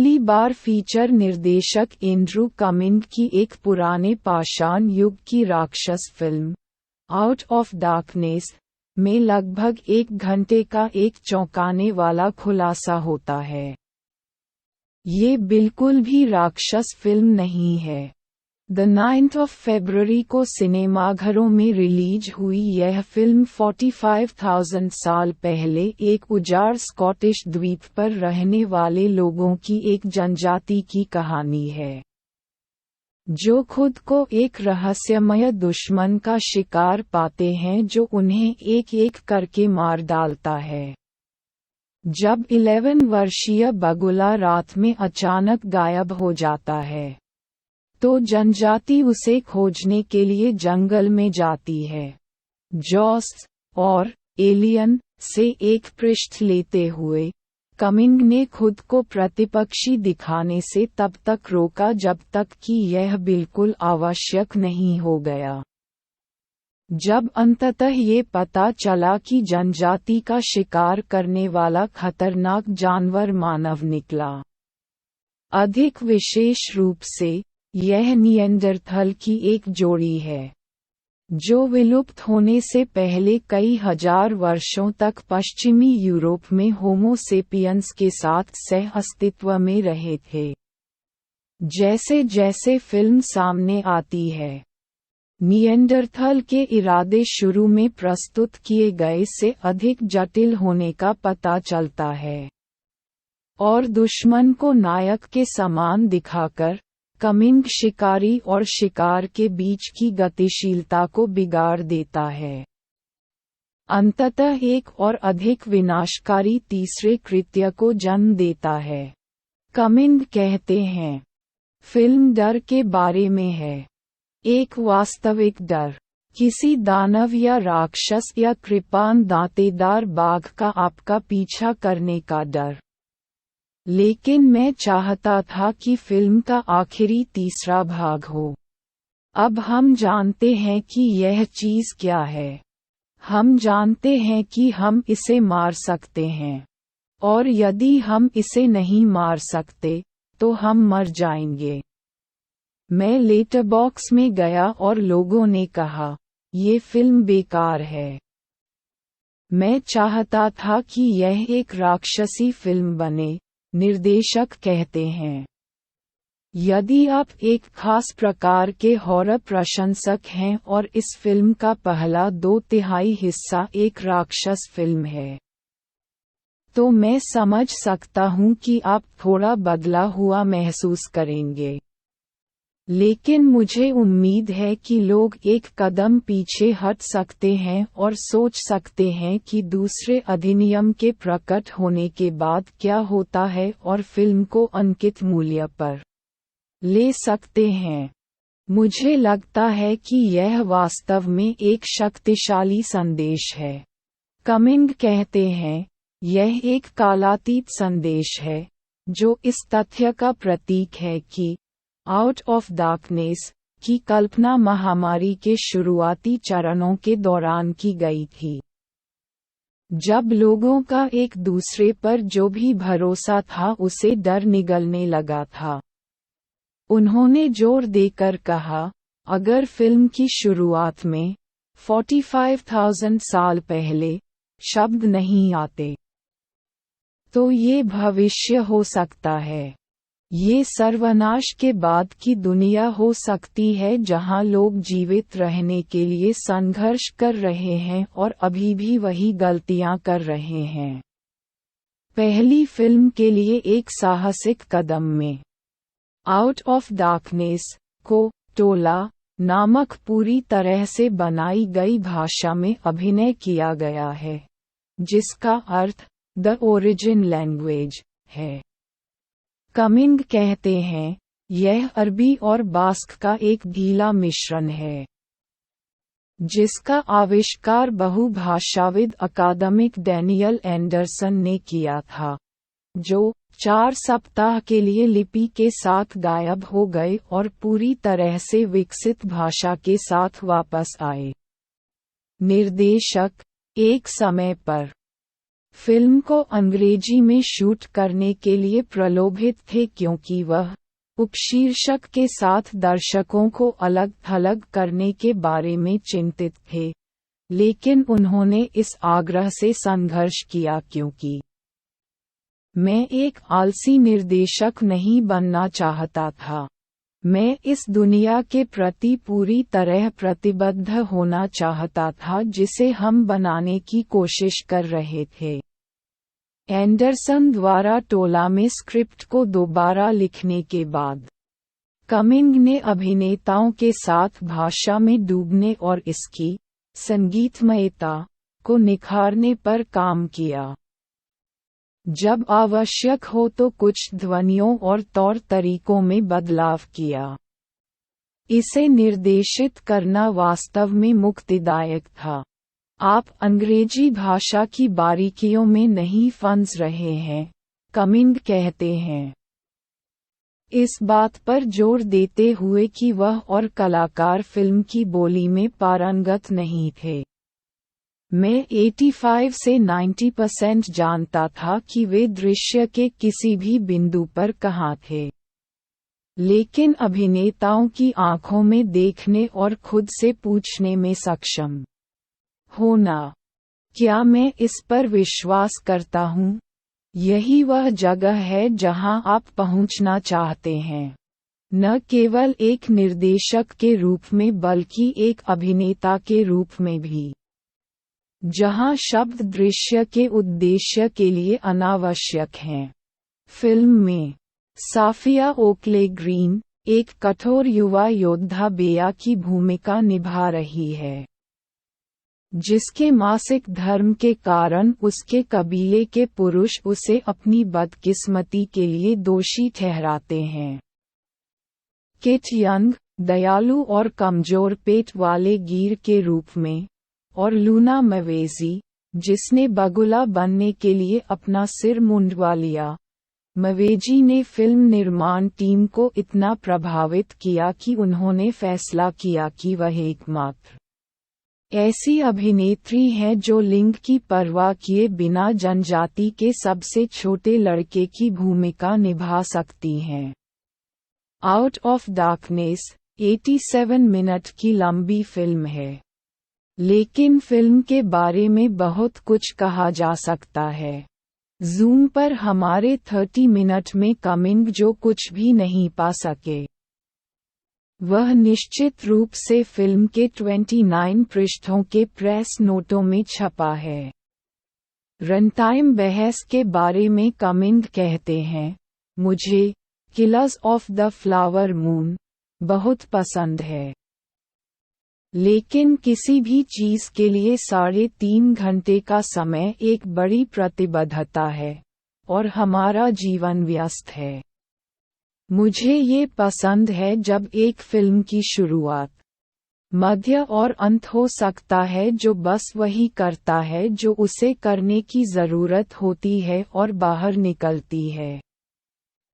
पहली बार फीचर निर्देशक Andrew coming की एक पुराने पाषाण युग की राक्षस फिल्म आउट ऑफ डार्कनेस में लगभग 1 घंटे का एक चौंकाने वाला खुलासा होता है। ये बिल्कुल भी राक्षस फिल्म नहीं है। द 9 फरवरी को सिनेमाघरों में रिलीज हुई यह फिल्म 45,000 साल पहले एक उजाड़ स्कॉटिश द्वीप पर रहने वाले लोगों की एक जनजाति की कहानी है, जो खुद को एक रहस्यमय दुश्मन का शिकार पाते हैं जो उन्हें एक एक करके मार डालता है। जब 11 वर्षीय बगुला रात में अचानक गायब हो जाता है, तो जनजाति उसे खोजने के लिए जंगल में जाती है। जॉस और एलियन से एक पृष्ठ लेते हुए, कमिंग ने खुद को प्रतिपक्षी दिखाने से तब तक रोका जब तक कि यह बिल्कुल आवश्यक नहीं हो गया। जब अंततः ये पता चला कि जनजाति का शिकार करने वाला खतरनाक जानवर मानव निकला। अधिक विशेष रूप से, यह निएंडरथल की एक जोड़ी है, जो विलुप्त होने से पहले कई हजार वर्षों तक पश्चिमी यूरोप में होमो सेपियंस के साथ सह अस्तित्व में रहे थे। जैसे जैसे फिल्म सामने आती है, निएंडरथल के इरादे शुरू में प्रस्तुत किए गए से अधिक जटिल होने का पता चलता है, और दुश्मन को नायक के समान दिखाकर कमिंग शिकारी और शिकार के बीच की गतिशीलता को बिगाड़ देता है। अंततः एक और अधिक विनाशकारी तीसरे कृत्य को जन्म देता है। कमिंग कहते हैं, फिल्म डर के बारे में है। एक वास्तविक डर, किसी दानव या राक्षस या कृपाण दांतेदार बाघ का आपका पीछा करने का डर। लेकिन मैं चाहता था कि फिल्म का आखिरी तीसरा भाग हो। अब हम जानते हैं कि यह चीज़ क्या है। हम जानते हैं कि हम इसे मार सकते हैं, और यदि हम इसे नहीं मार सकते, तो हम मर जाएंगे। मैं लेटरबॉक्स में गया और लोगों ने कहा, ये फिल्म बेकार है। मैं चाहता था कि यह एक राक्षसी फिल्म बने, निर्देशक कहते हैं। यदि आप एक खास प्रकार के हॉरर प्रशंसक हैं और इस फिल्म का पहला 2/3 हिस्सा एक राक्षस फिल्म है, तो मैं समझ सकता हूं कि आप थोड़ा बदला हुआ महसूस करेंगे। लेकिन मुझे उम्मीद है कि लोग एक कदम पीछे हट सकते हैं और सोच सकते हैं कि दूसरे अधिनियम के प्रकट होने के बाद क्या होता है और फिल्म को अंकित मूल्य पर ले सकते हैं। मुझे लगता है कि यह वास्तव में एक शक्तिशाली संदेश है। कमिंग कहते हैं, यह एक कालातीत संदेश है, जो इस तथ्य का प्रतीक है कि आउट ऑफ डार्कनेस की कल्पना महामारी के शुरुआती चरणों के दौरान की गई थी, जब लोगों का एक दूसरे पर जो भी भरोसा था उसे डर निगलने लगा था। उन्होंने जोर देकर कहा, अगर फिल्म की शुरुआत में 45,000 साल पहले शब्द नहीं आते, तो ये भविष्य हो सकता है। ये सर्वनाश के बाद की दुनिया हो सकती है जहां लोग जीवित रहने के लिए संघर्ष कर रहे हैं और अभी भी वही गलतियां कर रहे हैं। पहली फिल्म के लिए एक साहसिक कदम में आउट ऑफ डार्कनेस को टोला नामक पूरी तरह से बनाई गई भाषा में अभिनय किया गया है, जिसका अर्थ द ओरिजिन लैंग्वेज है। कमिंग कहते हैं, यह अरबी और बास्क का एक ढीला मिश्रण है, जिसका आविष्कार बहुभाषाविद अकादमिक डैनियल एंडरसन ने किया था, जो 4 सप्ताह के लिए लिपि के साथ गायब हो गए और पूरी तरह से विकसित भाषा के साथ वापस आए। निर्देशक, एक समय पर फिल्म को अंग्रेजी में शूट करने के लिए प्रलोभित थे क्योंकि वह उपशीर्षक के साथ दर्शकों को अलग थलग करने के बारे में चिंतित थे, लेकिन उन्होंने इस आग्रह से संघर्ष किया क्योंकि मैं एक आलसी निर्देशक नहीं बनना चाहता था। मैं इस दुनिया के प्रति पूरी तरह प्रतिबद्ध होना चाहता था जिसे हम बनाने की कोशिश कर रहे थे। एंडरसन द्वारा टोला में स्क्रिप्ट को दोबारा लिखने के बाद कमिंग ने अभिनेताओं के साथ भाषा में डूबने और इसकी संगीतमयता को निखारने पर काम किया। जब आवश्यक हो तो कुछ ध्वनियों और तौर तरीकों में बदलाव किया। इसे निर्देशित करना वास्तव में मुक्तिदायक था। आप अंग्रेजी भाषा की बारीकियों में नहीं फंस रहे हैं, कमिंग कहते हैं, इस बात पर जोर देते हुए कि वह और कलाकार फिल्म की बोली में पारंगत नहीं थे। मैं 85 से 90% जानता था कि वे दृश्य के किसी भी बिंदु पर कहाँ थे, लेकिन अभिनेताओं की आंखों में देखने और खुद से पूछने में सक्षम होना, क्या मैं इस पर विश्वास करता हूँ? यही वह जगह है जहाँ आप पहुँचना चाहते हैं, न केवल एक निर्देशक के रूप में बल्कि एक अभिनेता के रूप में भी, जहां शब्द दृश्य के उद्देश्य के लिए अनावश्यक हैं। फिल्म में साफिया ओकले ग्रीन एक कठोर युवा योद्धा बेया की भूमिका निभा रही है, जिसके मासिक धर्म के कारण उसके कबीले के पुरुष उसे अपनी बदकिस्मती के लिए दोषी ठहराते हैं। किट यंग दयालु और कमजोर पेट वाले गिर के रूप में, और लूना मवेजी जिसने बगुला बनने के लिए अपना सिर मुंडवा लिया। मवेजी ने फिल्म निर्माण टीम को इतना प्रभावित किया कि उन्होंने फैसला किया कि वह एकमात्र ऐसी अभिनेत्री है जो लिंग की परवाह किए बिना जनजाति के सबसे छोटे लड़के की भूमिका निभा सकती हैं। आउट ऑफ डार्कनेस 87 मिनट की लंबी फिल्म है, लेकिन फिल्म के बारे में बहुत कुछ कहा जा सकता है। जूम पर हमारे 30 मिनट में कमिंग जो कुछ भी नहीं पा सके, वह निश्चित रूप से फिल्म के 29 पृष्ठों के प्रेस नोटों में छपा है। रनटाइम बहस के बारे में कमिंग कहते हैं, मुझे killers of the flower moon बहुत पसंद है, लेकिन किसी भी चीज के लिए 3.5 घंटे का समय एक बड़ी प्रतिबद्धता है, और हमारा जीवन व्यस्त है। मुझे ये पसंद है जब एक फिल्म की शुरुआत, मध्य और अंत हो सकता है जो बस वही करता है जो उसे करने की जरूरत होती है और बाहर निकलती है।